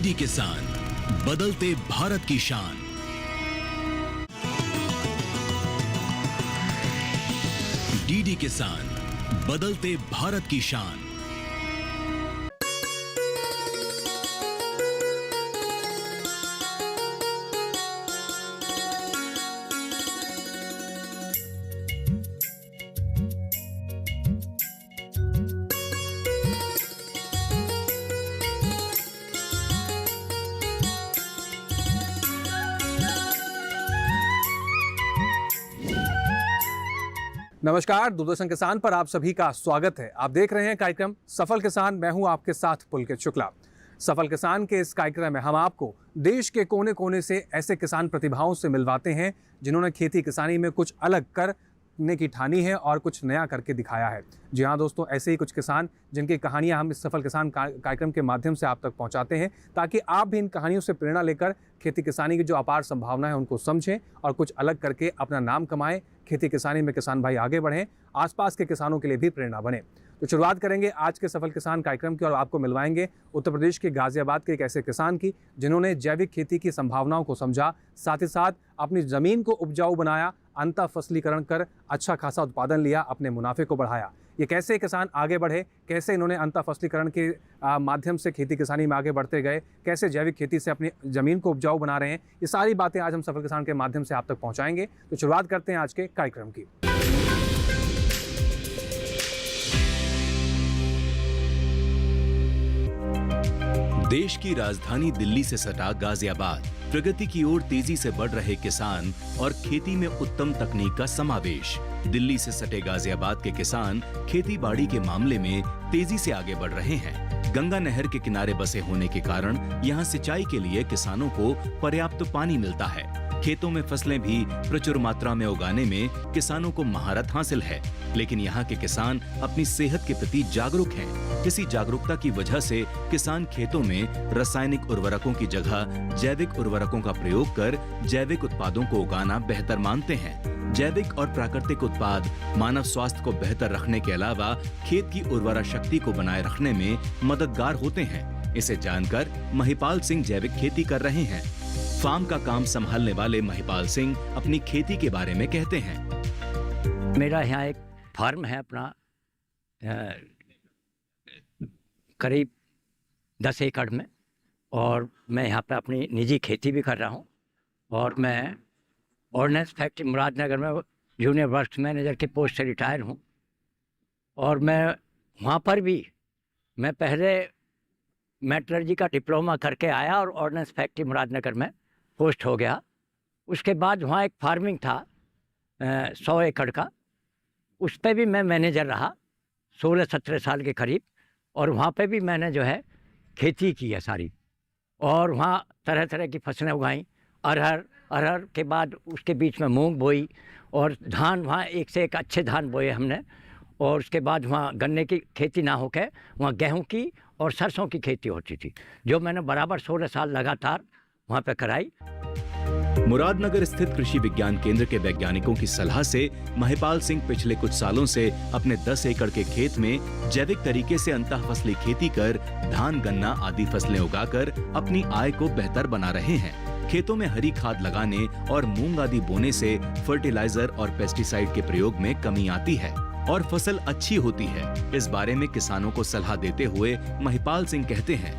DD किसान, बदलते भारत की शान। डीडी किसान, बदलते भारत की शान। नमस्कार, दूरदर्शन किसान पर आप सभी का स्वागत है। आप देख रहे हैं कार्यक्रम सफल किसान। मैं हूं आपके साथ पुलकित शुक्ला। सफल किसान के इस कार्यक्रम में हम आपको देश के कोने कोने से ऐसे किसान प्रतिभाओं से मिलवाते हैं जिन्होंने खेती किसानी में कुछ अलग करने की ठानी है और कुछ नया करके दिखाया है। जी हाँ दोस्तों, ऐसे ही कुछ किसान जिनकी कहानियां हम इस सफल किसान कार्यक्रम के माध्यम से आप तक पहुंचाते हैं, ताकि आप भी इन कहानियों से प्रेरणा लेकर खेती किसानी की जो अपार संभावना है उनको समझें और कुछ अलग करके अपना नाम कमाएं। खेती किसानी में किसान भाई आगे बढ़ें, आसपास के किसानों के लिए भी प्रेरणा बने। तो शुरुआत करेंगे आज के सफल किसान कार्यक्रम की और आपको मिलवाएंगे उत्तर प्रदेश के गाजियाबाद के एक ऐसे किसान की जिन्होंने जैविक खेती की संभावनाओं को समझा, साथ ही साथ अपनी ज़मीन को उपजाऊ बनाया, अंतः फसलीकरण कर अच्छा खासा उत्पादन लिया, अपने मुनाफे को बढ़ाया। ये कैसे किसान आगे बढ़े, कैसे इन्होंने अंतः फसलीकरण के माध्यम से खेती किसानी में आगे बढ़ते गए, कैसे जैविक खेती से अपनी ज़मीन को उपजाऊ बना रहे हैं, ये सारी बातें आज हम सफल किसान के माध्यम से आप तक पहुंचाएंगे। तो शुरुआत करते हैं आज के कार्यक्रम की। देश की राजधानी दिल्ली से सटा गाजियाबाद प्रगति की ओर तेजी से बढ़ रहे किसान और खेती में उत्तम तकनीक का समावेश। दिल्ली से सटे गाजियाबाद के किसान खेती बाड़ी के मामले में तेजी से आगे बढ़ रहे हैं। गंगा नहर के किनारे बसे होने के कारण यहाँ सिंचाई के लिए किसानों को पर्याप्त पानी मिलता है। खेतों में फसलें भी प्रचुर मात्रा में उगाने में किसानों को महारत हासिल है, लेकिन यहाँ के किसान अपनी सेहत के प्रति जागरूक हैं। इसी जागरूकता की वजह से किसान खेतों में रासायनिक उर्वरकों की जगह जैविक उर्वरकों का प्रयोग कर जैविक उत्पादों को उगाना बेहतर मानते हैं। जैविक और प्राकृतिक उत्पाद मानव स्वास्थ्य को बेहतर रखने के अलावा खेत की उर्वरा शक्ति को बनाए रखने में मददगार होते हैं। इसे जानकर महिपाल सिंह जैविक खेती कर रहे हैं। फार्म का काम संभालने वाले महिपाल सिंह अपनी खेती के बारे में कहते हैं। मेरा यहाँ एक फार्म है अपना, करीब 10 एकड़ में, और मैं यहाँ पे अपनी निजी खेती भी कर रहा हूँ। और मैं ऑर्डिनेंस फैक्ट्री मुरादनगर में जूनियर वर्क्स मैनेजर के पोस्ट से रिटायर हूँ। और मैं वहाँ पर भी मैं पहले मेटलर्जी का डिप्लोमा करके आया और ऑर्डिनेंस फैक्ट्री मुरादनगर में पोस्ट हो गया। उसके बाद वहाँ एक फार्मिंग था 100 एकड़ का, उस पर भी मैं मैनेजर रहा 16-17 साल के करीब। और वहाँ पे भी मैंने जो है खेती की है सारी, और वहाँ तरह तरह की फसलें उगाई। अरहर के बाद उसके बीच में मूंग बोई, और धान वहाँ एक से एक अच्छे धान बोए हमने। और उसके बाद वहाँ गन्ने की खेती ना होकर वहाँ गेहूं की और सरसों की खेती होती थी, जो मैंने बराबर 16 साल लगातार वहाँ पे कराई। मुरादनगर स्थित कृषि विज्ञान केंद्र के वैज्ञानिकों की सलाह से महिपाल सिंह पिछले कुछ सालों से अपने 10 एकड़ के खेत में जैविक तरीके से अंतः फसली खेती कर धान, गन्ना आदि फसलें उगाकर अपनी आय को बेहतर बना रहे हैं। खेतों में हरी खाद लगाने और मूंग आदि बोने से फर्टिलाइजर और पेस्टिसाइड के प्रयोग में कमी आती है और फसल अच्छी होती है। इस बारे में किसानों को सलाह देते हुए महिपाल सिंह कहते हैं,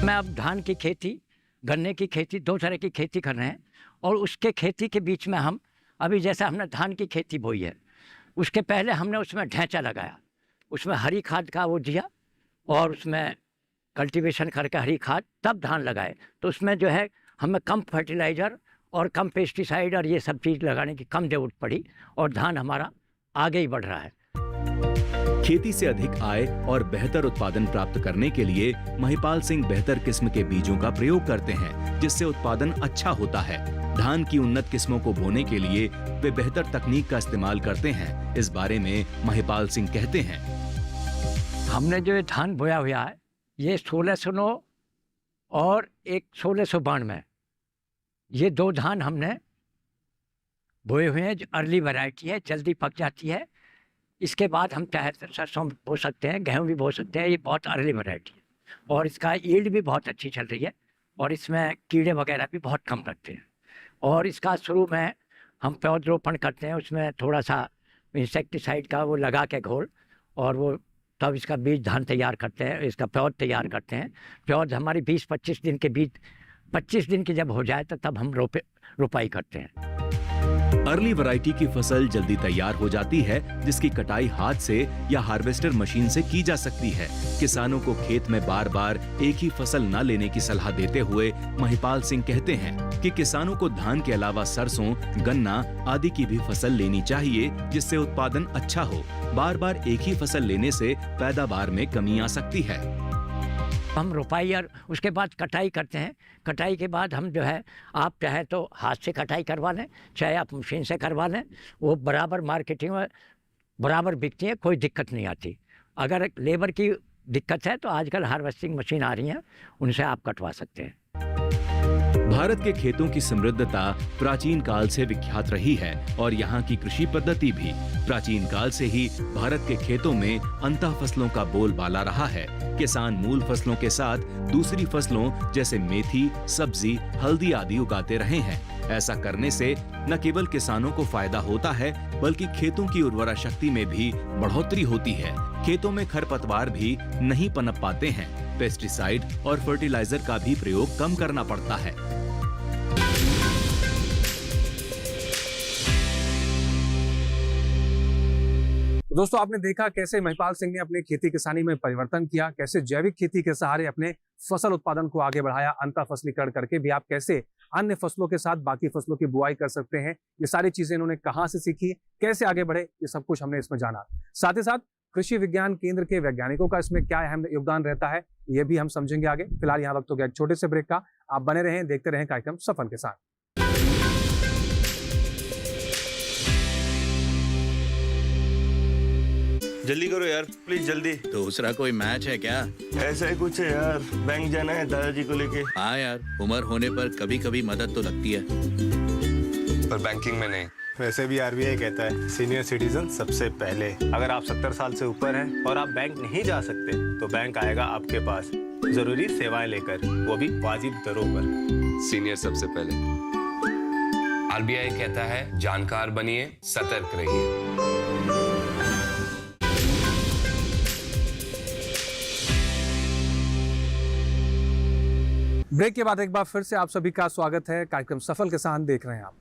मैं अब धान की खेती, गन्ने की खेती, 2 तरह की खेती कर रहे हैं। और उसके खेती के बीच में हम अभी जैसे हमने धान की खेती बोई है, उसके पहले हमने उसमें ढैंचा लगाया, उसमें हरी खाद का वो दिया, और उसमें कल्टीवेशन करके हरी खाद तब धान लगाए। तो उसमें जो है हमें कम फर्टिलाइज़र और कम पेस्टिसाइड और ये सब चीज़ लगाने की कम ज़रूरत पड़ी, और धान हमारा आगे ही बढ़ रहा है। खेती से अधिक आय और बेहतर उत्पादन प्राप्त करने के लिए महिपाल सिंह बेहतर किस्म के बीजों का प्रयोग करते हैं, जिससे उत्पादन अच्छा होता है। धान की उन्नत किस्मों को बोने के लिए वे बेहतर तकनीक का इस्तेमाल करते हैं। इस बारे में महिपाल सिंह कहते हैं, हमने जो ये धान बोया हुआ है, ये 1609 और एक 1692, ये 2 धान हमने बोए हुए हैं, जो अर्ली वैरायटी है, जल्दी पक जाती है। इसके बाद हम चाहे सरसों बो सकते हैं, गेहूं भी बो सकते हैं, ये बहुत अर्ली वैरायटी है। और इसका यील्ड भी बहुत अच्छी चल रही है और इसमें कीड़े वगैरह भी बहुत कम लगते हैं। और इसका शुरू में हम पौधरोपण करते हैं, उसमें थोड़ा सा इंसेक्टिसाइड का वो लगा के घोल, और वो तब इसका बीज धान तैयार करते हैं, इसका पौध तैयार करते हैं। पौध हमारी 20-25 दिन के बीज 25 दिन की जब हो जाए तो तब हम रोपाई करते हैं। अर्ली वैरायटी की फसल जल्दी तैयार हो जाती है, जिसकी कटाई हाथ से या हार्वेस्टर मशीन से की जा सकती है। किसानों को खेत में बार बार एक ही फसल न लेने की सलाह देते हुए महिपाल सिंह कहते हैं कि किसानों को धान के अलावा सरसों, गन्ना आदि की भी फसल लेनी चाहिए, जिससे उत्पादन अच्छा हो। बार बार एक ही फसल लेने से पैदावार में कमी आ सकती है। हम रोपाई और उसके बाद कटाई करते हैं। कटाई के बाद हम जो है, आप चाहे तो हाथ से कटाई करवा लें, चाहे आप मशीन से करवा लें, वो बराबर मार्केटिंग में बराबर बिकती है, कोई दिक्कत नहीं आती। अगर लेबर की दिक्कत है तो आजकल हार्वेस्टिंग मशीन आ रही हैं, उनसे आप कटवा सकते हैं। भारत के खेतों की समृद्धता प्राचीन काल से विख्यात रही है और यहाँ की कृषि पद्धति भी प्राचीन काल से ही भारत के खेतों में अंतः फसलों का बोलबाला रहा है। किसान मूल फसलों के साथ दूसरी फसलों जैसे मेथी, सब्जी, हल्दी आदि उगाते रहे हैं। ऐसा करने से न केवल किसानों को फायदा होता है, बल्कि खेतों की उर्वरा शक्ति में भी बढ़ोतरी होती है। खेतों में खरपतवार भी नहीं पनप पाते हैं। पेस्टिसाइड और फर्टिलाइजर का भी प्रयोग कम करना पड़ता है। दोस्तों, आपने देखा कैसे महिपाल सिंह ने अपने खेती किसानी में परिवर्तन किया, कैसे जैविक खेती के सहारे अपने फसल उत्पादन को आगे बढ़ाया, अंतर फसलीकरण करके भी आप कैसे अन्य फसलों के साथ बाकी फसलों की बुआई कर सकते हैं। ये सारी चीजें इन्होंने कहां से सीखी, कैसे आगे बढ़े, ये सब कुछ हमने इसमें जाना। साथ ही साथ कृषि विज्ञान केंद्र के वैज्ञानिकों का इसमें क्या अहम योगदान रहता है, ये भी हम समझेंगे आगे। फिलहाल यहाँ वक्त हो गया एक छोटे से ब्रेक का। आप बने रहें, देखते रहें कार्यक्रम सफल किसान। जल्दी करो यार, प्लीज जल्दी। दूसरा कोई मैच है क्या? ऐसा ही कुछ है यार, बैंक जाना है दादाजी को लेके। हाँ यार, उम्र होने पर कभी कभी मदद तो लगती है, पर बैंकिंग में नहीं। वैसे भी आरबीआई कहता है सीनियर सिटीजन सबसे पहले। अगर आप 70 साल से ऊपर हैं और आप बैंक नहीं जा सकते तो बैंक आएगा आपके पास जरूरी सेवाएं लेकर, वो भी वाजिब दरों पर। सीनियर सबसे पहले। आरबीआई कहता है जानकार बनिए, सतर्क रहिए। ब्रेक के बाद एक बार फिर से आप सभी का स्वागत है। कार्यक्रम सफल किसान देख रहे हैं आप।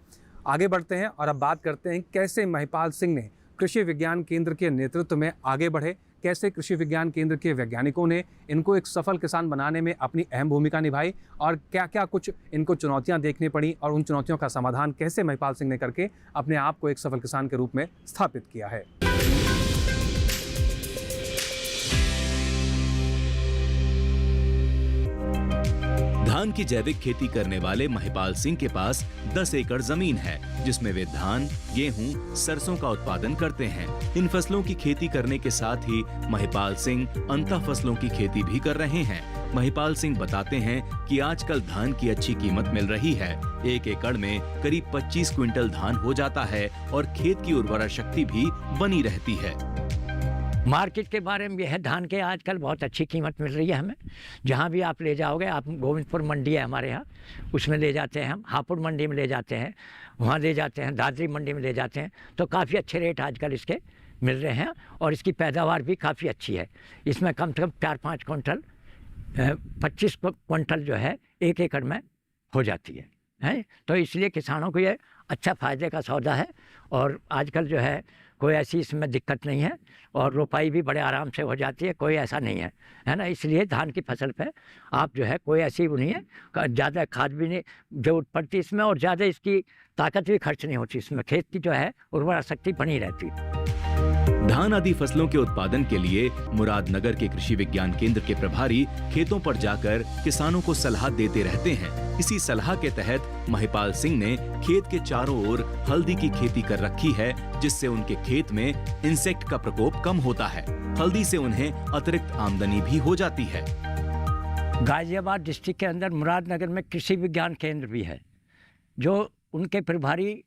आगे बढ़ते हैं और अब बात करते हैं कैसे महिपाल सिंह ने कृषि विज्ञान केंद्र के नेतृत्व में आगे बढ़े, कैसे कृषि विज्ञान केंद्र के वैज्ञानिकों ने इनको एक सफल किसान बनाने में अपनी अहम भूमिका निभाई और क्या क्या कुछ इनको चुनौतियां देखनी पड़ी और उन चुनौतियों का समाधान कैसे महिपाल सिंह ने करके अपने आप को एक सफल किसान के रूप में स्थापित किया है। धान की जैविक खेती करने वाले महिपाल सिंह के पास 10 एकड़ जमीन है, जिसमें वे धान, गेहूं, सरसों का उत्पादन करते हैं। इन फसलों की खेती करने के साथ ही महिपाल सिंह अंतः फसलों की खेती भी कर रहे हैं। महिपाल सिंह बताते हैं कि आजकल धान की अच्छी कीमत मिल रही है। 1 एकड़ में करीब 25 क्विंटल धान हो जाता है और खेत की उर्वरा शक्ति भी बनी रहती है। मार्केट के बारे में यह है, धान के आजकल बहुत अच्छी कीमत मिल रही है हमें। जहाँ भी आप ले जाओगे, आप गोविंदपुर मंडी है हमारे यहाँ, उसमें ले जाते हैं हम, हापुड़ मंडी में ले जाते हैं, वहाँ ले जाते हैं, दादरी मंडी में ले जाते हैं, तो काफ़ी अच्छे रेट आजकल इसके मिल रहे हैं और इसकी पैदावार भी काफ़ी अच्छी है। इसमें कम से कम 4-5 क्विंटल 25 क्विंटल जो है 1 एकड़ में हो जाती है। तो इसलिए किसानों को ये अच्छा फ़ायदे का सौदा है और आजकल जो है कोई ऐसी इसमें दिक्कत नहीं है और रोपाई भी बड़े आराम से हो जाती है, कोई ऐसा नहीं है ना। इसलिए धान की फसल पे आप जो है कोई ऐसी वो नहीं है, ज़्यादा खाद भी नहीं जरूरत पड़ती इसमें और ज़्यादा इसकी ताकत भी खर्च नहीं होती इसमें, खेत की जो है उर्वरा शक्ति बनी रहती है। धान आदि फसलों के उत्पादन के लिए मुरादनगर के कृषि विज्ञान केंद्र के प्रभारी खेतों पर जाकर किसानों को सलाह देते रहते हैं। इसी सलाह के तहत महिपाल सिंह ने खेत के चारों ओर हल्दी की खेती कर रखी है, जिससे उनके खेत में इंसेक्ट का प्रकोप कम होता है। हल्दी से उन्हें अतिरिक्त आमदनी भी हो जाती है। गाजियाबाद डिस्ट्रिक्ट के अंदर मुरादनगर में कृषि विज्ञान केंद्र भी है, जो उनके प्रभारी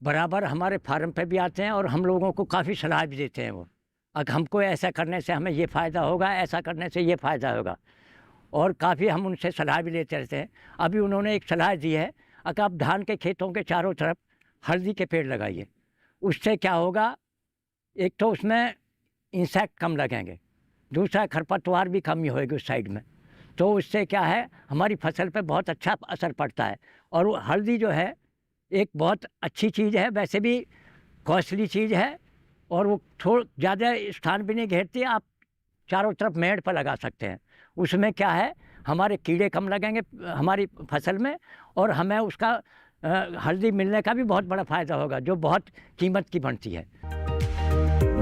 बराबर हमारे फार्म पे भी आते हैं और हम लोगों को काफ़ी सलाह भी देते हैं वो, अगर हमको ऐसा करने से हमें ये फ़ायदा होगा, ऐसा करने से ये फ़ायदा होगा, और काफ़ी हम उनसे सलाह भी लेते रहते हैं। अभी उन्होंने एक सलाह दी है, अगर आप धान के खेतों के चारों तरफ हल्दी के पेड़ लगाइए, उससे क्या होगा, एक तो उसमें इंसेक्ट कम लगेंगे, दूसरा खरपतवार भी कम ही होएगी उस साइड में, तो उससे क्या है हमारी फसल पे बहुत अच्छा असर पड़ता है। और वो हल्दी जो है एक बहुत अच्छी चीज़ है, वैसे भी कॉस्टली चीज़ है, और वो ज़्यादा स्थान भी नहीं घेरती, आप चारों तरफ मेड़ पर लगा सकते हैं। उसमें क्या है हमारे कीड़े कम लगेंगे हमारी फसल में, और हमें उसका हल्दी मिलने का भी बहुत बड़ा फ़ायदा होगा, जो बहुत कीमत की बनती है।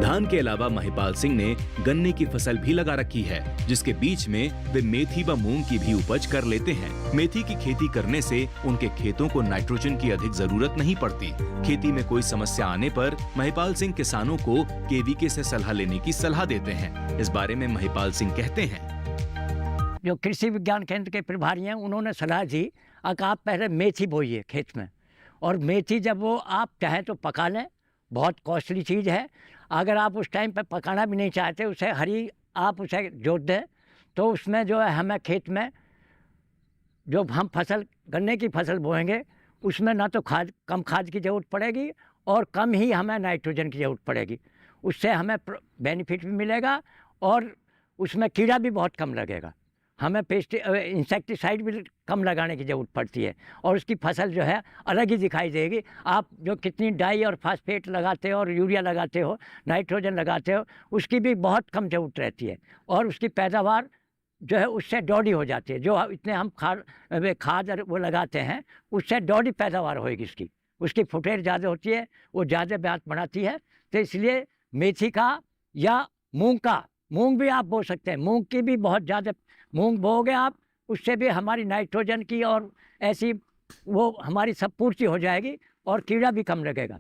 धान के अलावा महिपाल सिंह ने गन्ने की फसल भी लगा रखी है, जिसके बीच में वे मेथी व मूंग की भी उपज कर लेते हैं। मेथी की खेती करने से उनके खेतों को नाइट्रोजन की अधिक जरूरत नहीं पड़ती। खेती में कोई समस्या आने पर महिपाल सिंह किसानों को केवीके से सलाह लेने की सलाह देते हैं। इस बारे में महिपाल सिंह कहते हैं, जो कृषि विज्ञान केंद्र के प्रभारी हैं उन्होंने सलाह दी, अगर आप पहले मेथी बोइए खेत में, और मेथी जब वो आप चाहें तो पका लें, बहुत कॉस्टली चीज़ है। अगर आप उस टाइम पे पकाना भी नहीं चाहते, उसे हरी आप उसे जोत दें, तो उसमें जो है हमें खेत में जो हम फसल गन्ने की फसल बोएंगे उसमें ना तो कम खाद की ज़रूरत पड़ेगी, और कम ही हमें नाइट्रोजन की ज़रूरत पड़ेगी। उससे हमें बेनिफिट भी मिलेगा, और उसमें कीड़ा भी बहुत कम लगेगा। हमें इंसेक्टिसाइड भी कम लगाने की ज़रूरत पड़ती है, और उसकी फसल जो है अलग ही दिखाई देगी। आप जो कितनी डाई और फास्फेट लगाते हो और यूरिया लगाते हो, नाइट्रोजन लगाते हो, उसकी भी बहुत कम ज़रूरत रहती है, और उसकी पैदावार जो है उससे डॉडी हो जाती है। जो इतने हम खाद वो लगाते हैं उससे डॉडी पैदावार होएगी उसकी फुटेज ज़्यादा होती है, वो ज़्यादा ब्याज बढ़ाती है। तो इसलिए मेथी का या मूंग भी आप बो सकते हैं। मूंग की भी बहुत ज़्यादा मूंग बोओगे आप, उससे भी हमारी नाइट्रोजन की और ऐसी वो हमारी सब पूर्ति हो जाएगी, और कीड़ा भी कम लगेगा।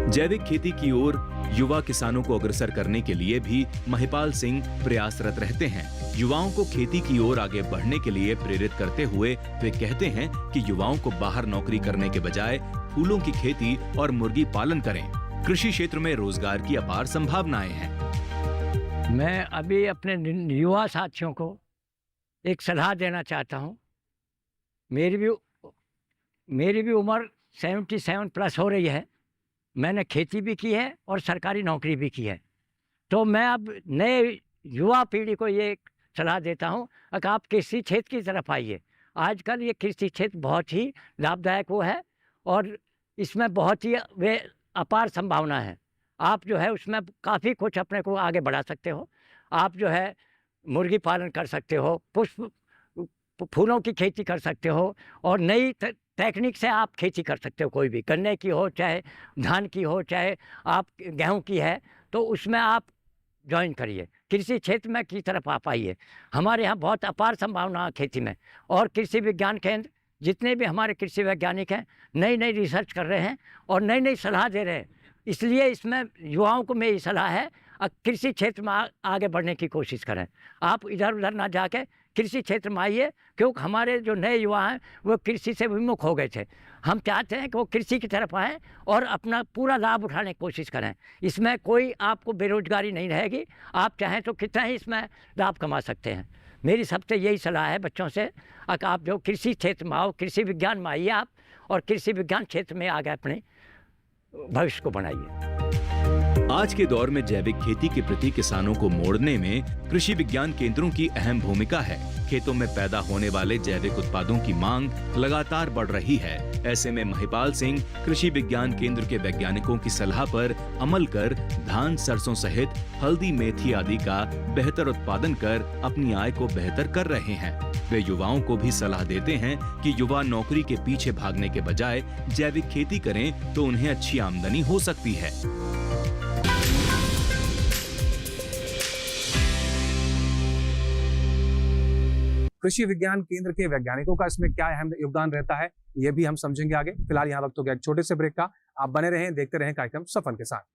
जैविक खेती की ओर युवा किसानों को अग्रसर करने के लिए भी महिपाल सिंह प्रयासरत रहते हैं। युवाओं को खेती की ओर आगे बढ़ने के लिए प्रेरित करते हुए वे कहते हैं कि युवाओं को बाहर नौकरी करने के बजाय फूलों की खेती और मुर्गी पालन करें। कृषि क्षेत्र में रोजगार की अपार संभावनाएं हैं। मैं अभी अपने युवा साथियों को एक सलाह देना चाहता हूँ। मेरी भी उम्र 77 प्लस हो रही है। मैंने खेती भी की है और सरकारी नौकरी भी की है। तो मैं अब नए युवा पीढ़ी को ये सलाह देता हूँ कि आप कृषि क्षेत्र की तरफ आइए। आजकल ये कृषि क्षेत्र बहुत ही लाभदायक वो है, और इसमें बहुत ही वे अपार संभावना है। आप जो है उसमें काफ़ी कुछ अपने को आगे बढ़ा सकते हो। आप जो है मुर्गी पालन कर सकते हो, फूलों की खेती कर सकते हो, और नई टेक्निक से आप खेती कर सकते हो। कोई भी गन्ने की हो, चाहे धान की हो, चाहे आप गेहूं की है, तो उसमें आप ज्वाइन करिए। कृषि क्षेत्र में की तरफ आप आइए। हमारे यहाँ बहुत अपार संभावना है खेती में, और कृषि विज्ञान केंद्र जितने भी हमारे कृषि वैज्ञानिक हैं नई नई रिसर्च कर रहे हैं और नई नई सलाह दे रहे हैं। इसलिए इसमें युवाओं को मेरी सलाह है, कृषि क्षेत्र में आगे बढ़ने की कोशिश करें। आप इधर उधर ना जाके कृषि क्षेत्र में आइए, क्योंकि हमारे जो नए युवा हैं वो कृषि से विमुख हो गए थे। हम चाहते हैं कि वो कृषि की तरफ आएँ और अपना पूरा लाभ उठाने की कोशिश करें। इसमें कोई आपको बेरोजगारी नहीं रहेगी। आप चाहें तो कितना ही इसमें लाभ कमा सकते हैं। मेरी सबसे यही सलाह है बच्चों से, कि आप जो कृषि क्षेत्र में आओ, कृषि विज्ञान में आइए आप, और कृषि विज्ञान क्षेत्र में आगे अपने भविष्य को बनाइए। आज के दौर में जैविक खेती के प्रति किसानों को मोड़ने में कृषि विज्ञान केंद्रों की अहम भूमिका है। खेतों में पैदा होने वाले जैविक उत्पादों की मांग लगातार बढ़ रही है। ऐसे में महिपाल सिंह कृषि विज्ञान केंद्र के वैज्ञानिकों की सलाह पर अमल कर धान, सरसों सहित हल्दी, मेथी आदि का बेहतर उत्पादन कर अपनी आय को बेहतर कर रहे हैं। वे युवाओं को भी सलाह देते हैं कि युवा नौकरी के पीछे भागने के बजाय जैविक खेती करें तो उन्हें अच्छी आमदनी हो सकती है। कृषि विज्ञान केंद्र के वैज्ञानिकों का इसमें क्या अहम योगदान रहता है, ये भी हम समझेंगे आगे। फिलहाल यहाँ वक्त हो गया एक छोटे से ब्रेक का। आप बने रहें, देखते रहें कार्यक्रम सफल के साथ।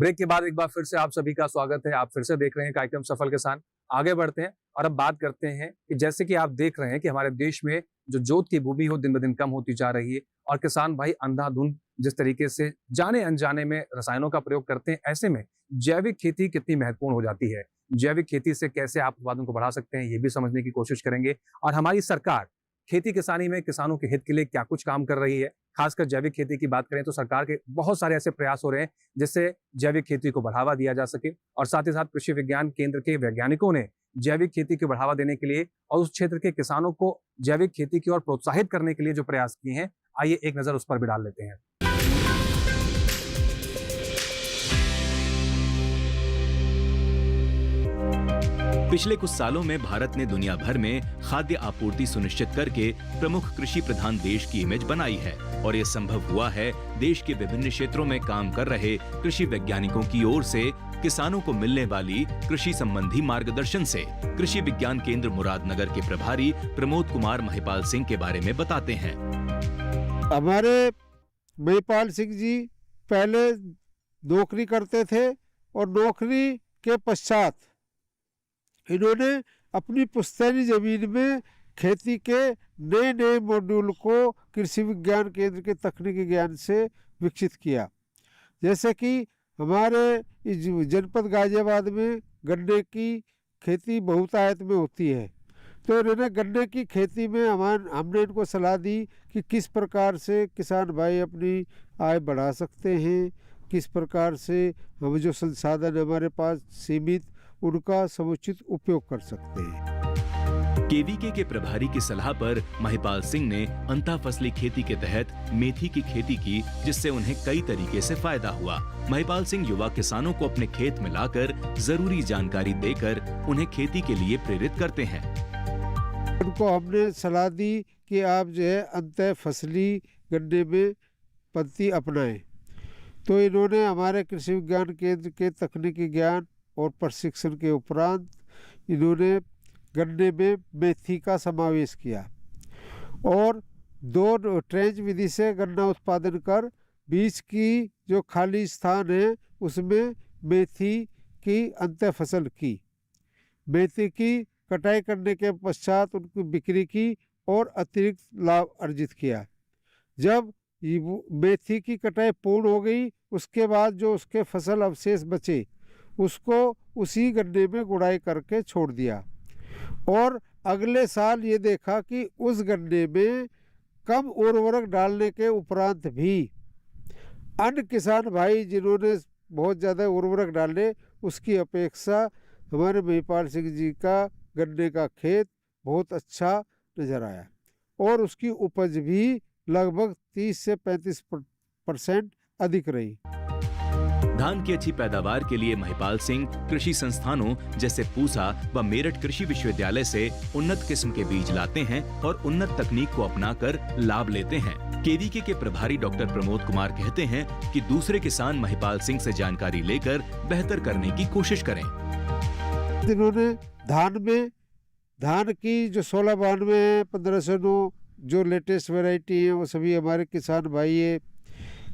ब्रेक के बाद एक बार फिर से आप सभी का स्वागत है। आप फिर से देख रहे हैं कार्यक्रम सफल किसान। आगे बढ़ते हैं और अब बात करते हैं कि जैसे कि आप देख रहे हैं कि हमारे देश में जो जोत की भूमि हो दिन ब दिन कम होती जा रही है और किसान भाई अंधाधुंध जिस तरीके से जाने अनजाने में रसायनों का प्रयोग करते हैं, ऐसे में जैविक खेती कितनी महत्वपूर्ण हो जाती है। जैविक खेती से कैसे आप उत्पादन को बढ़ा सकते हैं, ये भी समझने की कोशिश करेंगे। और हमारी सरकार खेती किसानी में किसानों के हित के लिए क्या कुछ काम कर रही है। खासकर जैविक खेती की बात करें तो सरकार के बहुत सारे ऐसे प्रयास हो रहे हैं जिससे जैविक खेती को बढ़ावा दिया जा सके। और साथ ही साथ कृषि विज्ञान केंद्र के वैज्ञानिकों ने जैविक खेती को बढ़ावा देने के लिए और उस क्षेत्र के किसानों को जैविक खेती की ओर प्रोत्साहित करने के लिए जो प्रयास किए हैं, आइए एक नजर उस पर भी डाल लेते हैं। पिछले कुछ सालों में भारत ने दुनिया भर में खाद्य आपूर्ति सुनिश्चित करके प्रमुख कृषि प्रधान देश की इमेज बनाई है और ये संभव हुआ है देश के विभिन्न क्षेत्रों में काम कर रहे कृषि वैज्ञानिकों की ओर से किसानों को मिलने वाली कृषि संबंधी मार्गदर्शन से। कृषि विज्ञान केंद्र मुरादनगर के प्रभारी प्रमोद कुमार महिपाल सिंह के बारे में बताते हैं। हमारे महिपाल सिंह जी पहले नौकरी करते थे और नौकरी के पश्चात इन्होंने अपनी पुश्तैनी जमीन में खेती के नए नए मॉड्यूल को कृषि विज्ञान केंद्र के तकनीकी ज्ञान से विकसित किया। जैसे कि हमारे इस जनपद गाजियाबाद में गन्ने की खेती बहुतायत में होती है, तो इन्होंने गन्ने की खेती में हमने इनको सलाह दी कि किस प्रकार से किसान भाई अपनी आय बढ़ा सकते हैं, किस प्रकार से हम जो संसाधन हमारे पास सीमित उनका समुचित उपयोग कर सकते हैं। केवीके के प्रभारी की सलाह पर महिपाल सिंह ने अंतः फसली खेती के तहत मेथी की खेती की, जिससे उन्हें कई तरीके से फायदा हुआ। महिपाल सिंह युवा किसानों को अपने खेत में लाकर जरूरी जानकारी देकर उन्हें खेती के लिए प्रेरित करते हैं। उनको हमने सलाह दी कि आप जो है अंतः फसली गन्ने में पद्धति अपनाएं, तो इन्होंने हमारे कृषि विज्ञान केंद्र के तकनीकी ज्ञान और प्रशिक्षण के उपरांत इन्होंने गन्ने में मेथी का समावेश किया और 2 ट्रेंच विधि से गन्ना उत्पादन कर बीच की जो खाली स्थान है उसमें मेथी की अंत्य फसल की। मेथी की कटाई करने के पश्चात उनकी बिक्री की और अतिरिक्त लाभ अर्जित किया। जब मेथी की कटाई पूर्ण हो गई, उसके बाद जो उसके फसल अवशेष बचे उसको उसी गन्ने में गुड़ाई करके छोड़ दिया और अगले साल ये देखा कि उस गन्ने में कम उर्वरक डालने के उपरांत भी अन्य किसान भाई जिन्होंने बहुत ज़्यादा उर्वरक डाले उसकी अपेक्षा हमारे महिपाल सिंह जी का गन्ने का खेत बहुत अच्छा नजर आया और उसकी उपज भी लगभग 30 से 35% अधिक रही। धान की अच्छी पैदावार के लिए महिपाल सिंह कृषि संस्थानों जैसे पूसा व मेरठ कृषि विश्वविद्यालय से उन्नत किस्म के बीज लाते हैं और उन्नत तकनीक को अपनाकर लाभ लेते हैं। केवीके के प्रभारी डॉक्टर प्रमोद कुमार कहते हैं कि दूसरे किसान महिपाल सिंह से जानकारी लेकर बेहतर करने की कोशिश करें। इन्होंने धान की जो 1692 है, 1509 जो लेटेस्ट वैरायटी है वो सभी हमारे किसान भाई है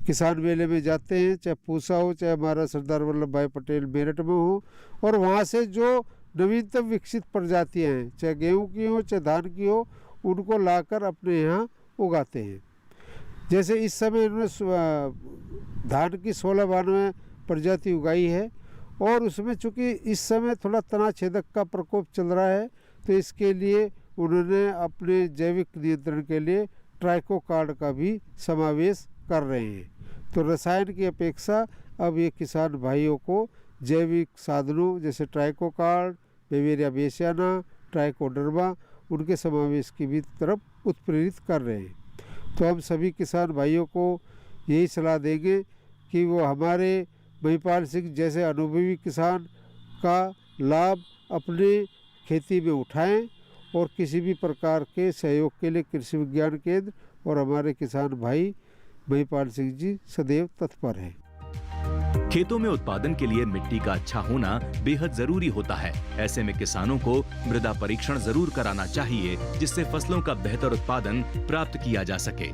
किसान मेले में जाते हैं, चाहे पूसा हो चाहे हमारा सरदार वल्लभ भाई पटेल मेरठ में हो, और वहाँ से जो नवीनतम विकसित प्रजातियाँ हैं चाहे गेहूं की हो चाहे धान की हो उनको लाकर अपने यहाँ उगाते हैं। जैसे इस समय इन्होंने धान की 1692 प्रजाति उगाई है और उसमें चूँकि इस समय थोड़ा तना छेदक का प्रकोप चल रहा है तो इसके लिए उन्होंने अपने जैविक नियंत्रण के लिए ट्राइकोकार्ड का भी समावेश कर रहे हैं। तो रसायन की अपेक्षा अब ये किसान भाइयों को जैविक साधनों जैसे ट्राइकोकार्ड, बेवेरिया बेसियाना, ट्राइकोडर्मा उनके समावेश की भी तरफ उत्प्रेरित कर रहे हैं। तो हम सभी किसान भाइयों को यही सलाह देंगे कि वो हमारे महिपाल सिंह जैसे अनुभवी किसान का लाभ अपने खेती में उठाएं और किसी भी प्रकार के सहयोग के लिए कृषि विज्ञान केंद्र और हमारे किसान भाई महिपाल सिंह जी सदैव तत्पर हैं। खेतों में उत्पादन के लिए मिट्टी का अच्छा होना बेहद जरूरी होता है। ऐसे में किसानों को मृदा परीक्षण जरूर कराना चाहिए जिससे फसलों का बेहतर उत्पादन प्राप्त किया जा सके।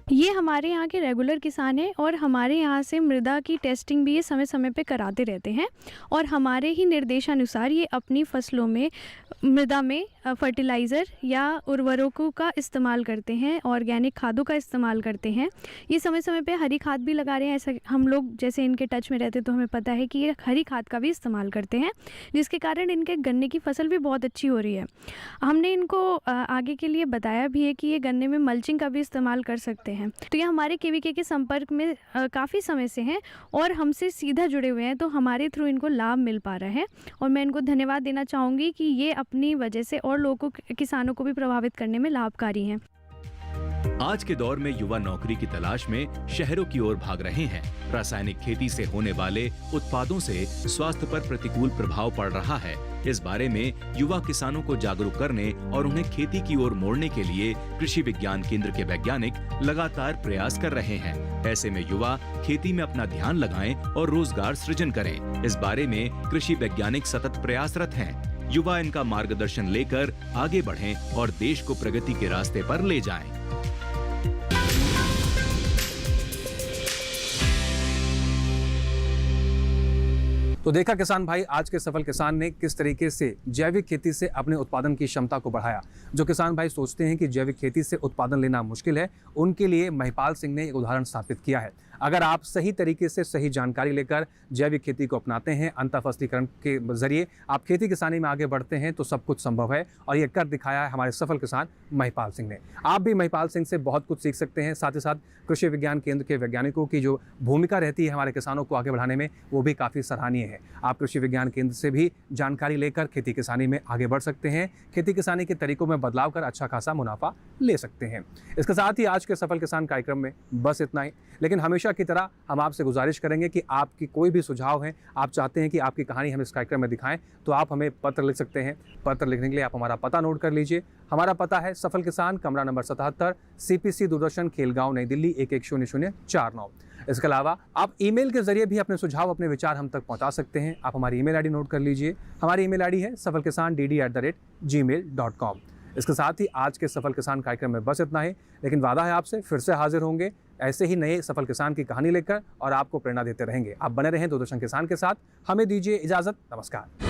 ये हमारे यहाँ के रेगुलर किसान हैं और हमारे यहाँ से मृदा की टेस्टिंग भी ये समय समय पे कराते रहते हैं और हमारे ही निर्देशानुसार ये अपनी फसलों में मृदा में फर्टिलाइज़र या उर्वरकों का इस्तेमाल करते हैं, ऑर्गेनिक खादों का इस्तेमाल करते हैं। ये समय समय पे हरी खाद भी लगा रहे हैं। ऐसा हम लोग जैसे इनके टच में रहते तो हमें पता है कि ये हरी खाद का भी इस्तेमाल करते हैं, जिसके कारण इनके गन्ने की फसल भी बहुत अच्छी हो रही है। हमने इनको आगे के लिए बताया भी है कि ये गन्ने में मल्चिंग का भी इस्तेमाल कर सकते हैं। तो ये हमारे केवीके के संपर्क में काफ़ी समय से हैं और हमसे सीधा जुड़े हुए हैं, तो हमारे थ्रू इनको लाभ मिल पा रहा है और मैं इनको धन्यवाद देना चाहूँगी कि ये अपनी वजह से और लोगों किसानों को भी प्रभावित करने में लाभकारी हैं। आज के दौर में युवा नौकरी की तलाश में शहरों की ओर भाग रहे हैं। रासायनिक खेती से होने वाले उत्पादों से स्वास्थ्य पर प्रतिकूल प्रभाव पड़ रहा है। इस बारे में युवा किसानों को जागरूक करने और उन्हें खेती की ओर मोड़ने के लिए कृषि विज्ञान केंद्र के वैज्ञानिक लगातार प्रयास कर रहे हैं। ऐसे में युवा खेती में अपना ध्यान लगाएं और रोजगार सृजन करें। इस बारे में कृषि वैज्ञानिक सतत प्रयासरत हैं। युवा इनका मार्गदर्शन लेकर आगे बढ़ें और देश को प्रगति के रास्ते पर ले जाएं। तो देखा किसान भाई, आज के सफल किसान ने किस तरीके से जैविक खेती से अपने उत्पादन की क्षमता को बढ़ाया। जो किसान भाई सोचते हैं कि जैविक खेती से उत्पादन लेना मुश्किल है, उनके लिए महिपाल सिंह ने एक उदाहरण स्थापित किया है। अगर आप सही तरीके से सही जानकारी लेकर जैविक खेती को अपनाते हैं, अंतःफसलीकरण के जरिए आप खेती किसानी में आगे बढ़ते हैं, तो सब कुछ संभव है और ये कर दिखाया है हमारे सफल किसान महिपाल सिंह ने। आप भी महिपाल सिंह से बहुत कुछ सीख सकते हैं। साथ ही साथ कृषि विज्ञान केंद्र के वैज्ञानिकों की जो भूमिका रहती है हमारे किसानों को आगे बढ़ाने में, वो भी काफ़ी सराहनीय है। आप कृषि विज्ञान केंद्र से भी जानकारी लेकर खेती किसानी में आगे बढ़ सकते हैं, खेती किसानी के तरीकों में बदलाव कर अच्छा खासा मुनाफा ले सकते हैं। इसके साथ ही आज के सफल किसान कार्यक्रम में बस इतना ही, लेकिन हमेशा की तरह हम आपसे गुजारिश करेंगे कि आपकी कोई भी सुझाव है, आप चाहते हैं कि आपकी कहानी हम इस कार्यक्रम में दिखाएं, तो आप हमें पत्र लिख सकते हैं। पत्र लिखने के लिए आप हमारा पता नोट कर लीजिए। हमारा पता है सफल किसान, कमरा नंबर 77, CPC दूरदर्शन, खेलगांव, नई दिल्ली 110049। इसके अलावा आप ईमेल के जरिए भी अपने सुझाव, अपने विचार हम तक पहुंचा सकते हैं। आप हमारी ईमेल आईडी नोट कर लीजिए। हमारी ईमेल आईडी है safalkisan@gmail.com। इसके साथ ही आज के सफल किसान कार्यक्रम में बस इतना ही, लेकिन वादा है आपसे फिर से हाजिर होंगे ऐसे ही नए सफल किसान की कहानी लेकर और आपको प्रेरणा देते रहेंगे। आप बने रहें दूरदर्शन किसान के साथ। हमें दीजिए इजाजत। नमस्कार।